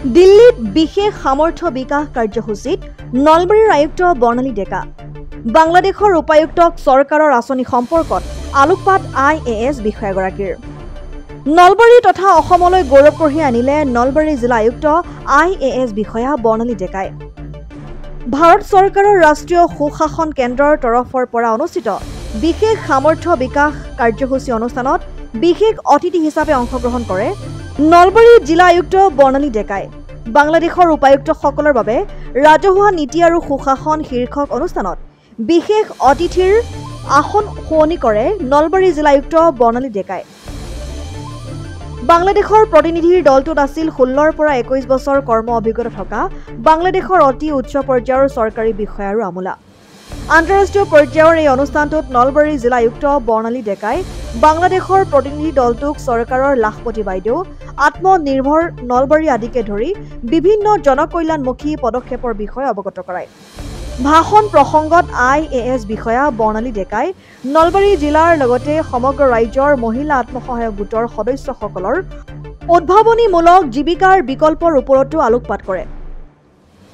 দিল্লীত বিশেষ সামৰ্থ্য বিকাশ কাৰ্যসূচীত নলবাৰীৰ আয়ুক্ত বৰ্ণালী ডেকা বাংলাদেশৰ উপায়ুক্তক চৰকাৰৰ আঁচনি সম্পৰ্কত আলোকপাত IAS বিষয়াগৰাকীৰ নলবাৰী তথা অসমলৈ গৌৰৱ কঢ়িয়াই আনিলে নলবাৰী জিলা আয়ুক্ত IAS বিষয়া বৰ্ণালী ডেকাই ভাৰত চৰকাৰৰ ৰাষ্ট্ৰীয় সুশাসন কেন্দ্ৰৰ তৰফৰ পৰা অনুষ্ঠিত বিশেষ সামৰ্থ্য বিকাশ কাৰ্যসূচী অনুষ্ঠানত বিশেষ অতিথি হিচাপে অংশগ্ৰহণ কৰে নলবাৰী জিলা আয়ুক্ত বৰ্ণালী ডেকাই বাংলাদেশৰ উপায়ুক্তসকলৰ বাবে ৰাজহুৱা নীতি আৰু সুশাসন শীৰ্ষক অনুষ্ঠানত বিশেষ অতিথিৰ আসন শুৱনি কৰে নলবাৰী জিলা আয়ুক্ত বৰ্ণালী ডেকাই বাংলাদেশৰ প্ৰতিনিধিৰ দলটোত আছিল 16 পৰা 21 বছৰ কৰ্ম অভিজ্ঞতা থকা বাংলাদেশৰ অতি উচ্চ পৰ্যায়ৰ চৰকাৰী বিষয়া আৰু আমোলা আন্তঃৰাষ্ট্ৰীয় পৰ্যায়ৰ এই অনুষ্ঠানটোত নলবাৰী জিলা আয়ুক্ত বৰ্ণালী ডেকাই বাংলাদেশৰ প্ৰতিনিধি দলটোক চৰকাৰৰ লাখপতি বাইদেউ আত্মনিৰ্ভৰ নলবাৰী আদিকে ধৰি বিভিন্ন জনকল্যাণমুখী পদক্ষেপৰ বিষয়ে অৱগত কৰায় ভাষণ প্ৰসংগত IAS বিষয়া বৰ্ণালী ডেকাই নলবাৰী জিলাৰ লগতে সমগ্ৰ ৰাজ্যৰ মহিলা আত্মসহায়ক গোটৰ সদস্যসকলৰ উদ্ভাৱনীমূলক জীৱিকাৰ বিকল্পৰ ওপৰতো আলোকপাত কৰে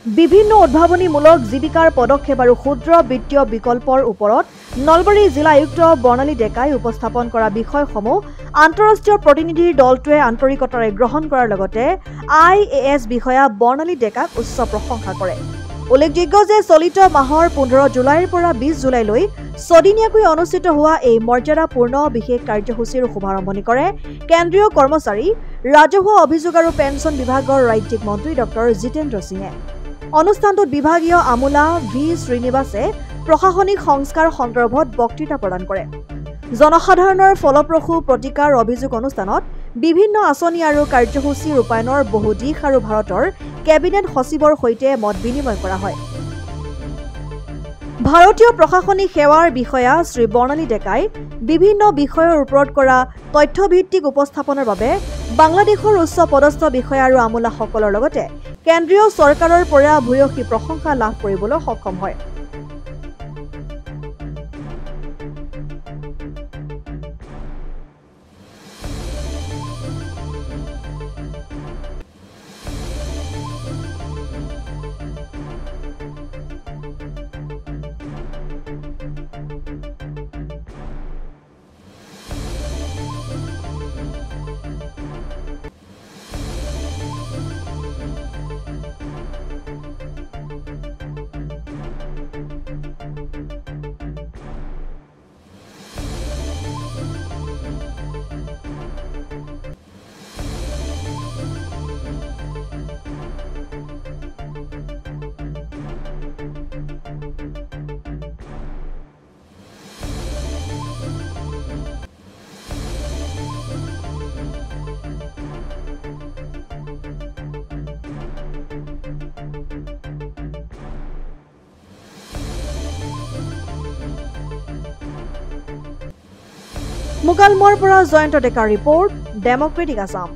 বিভিন্ন উদ্ভাৱনীমূলক জীৱিকাৰ পদক্ষেপ আৰু ক্ষুদ্ৰ বিত্তীয় বিকল্পৰ ওপৰত নলবাৰী জিলা আয়ুক্ত বৰ্ণালী ডেকাই উপস্থাপন কৰা বিষয়সমূহ আন্তঃৰাষ্ট্ৰীয় প্ৰতিনিধিৰ দলটোৱে আন্তৰিকতাৰে গ্ৰহণ কৰাৰ লগতে IAS বিষয়া বৰ্ণালী ডেকাক উচ্চ প্ৰশংসা কৰে উল্লেখযোগ্য যে চলিত মাহৰ 15 জুলাইৰ পৰা 20 জুলাইলৈ ছদিনীয়াকৈ অনুষ্ঠিত হোৱা এই মৰ্যাদাপূৰ্ণ বিশেষ কাৰ্যসূচীৰ শুভাৰম্ভণি কৰে কেন্দ্ৰীয় কৰ্মচাৰী ৰাজহুৱা অভিযোগ আৰু পেন্সন বিভাগৰ ৰাজ্যিক মন্ত্ৰী ডক্টৰ জিতেন্দ্ৰ সিঙে অনুষ্ঠানটোত বিভাগীয় আমোলা ভি শ্ৰীনিবাসে প্ৰশাসনিক সংস্কাৰ সন্দৰ্ভত বক্তৃতা প্ৰদান কৰে জনসাধাৰণৰ ফলপ্ৰসূ প্ৰতিকাৰ অভিযোগ অনুষ্ঠানত বিভিন্ন আঁচনি আৰু কাৰ্যসূচী ৰূপায়ণৰ বহু দিশ আৰু ভাৰতৰ কেবিনেট সচিবৰ সৈতে মত বিনিময় কৰা হয় ভাৰতীয় প্ৰশাসনিক সেৱাৰ বিষয়া শ্ৰী বৰ্ণালী ডেকাই বিভিন্ন বিষয়ৰ ওপৰত কৰা তথ্যভিত্তিক উপস্থাপনৰ বাবে বাংলাদেশৰ উচ্চ পদস্থ বিষয়া আৰু আমোলাসকলৰ লগতে কেন্দ্ৰীয় চৰকাৰৰ পৰা ভূয়সী প্ৰশংসা লাভ কৰিবলৈ সক্ষম হয় মুকালমৰ পৰা জয়ন্ত ডেকা ৰিপৰ্ট ডেমক্ৰেটিক আসাম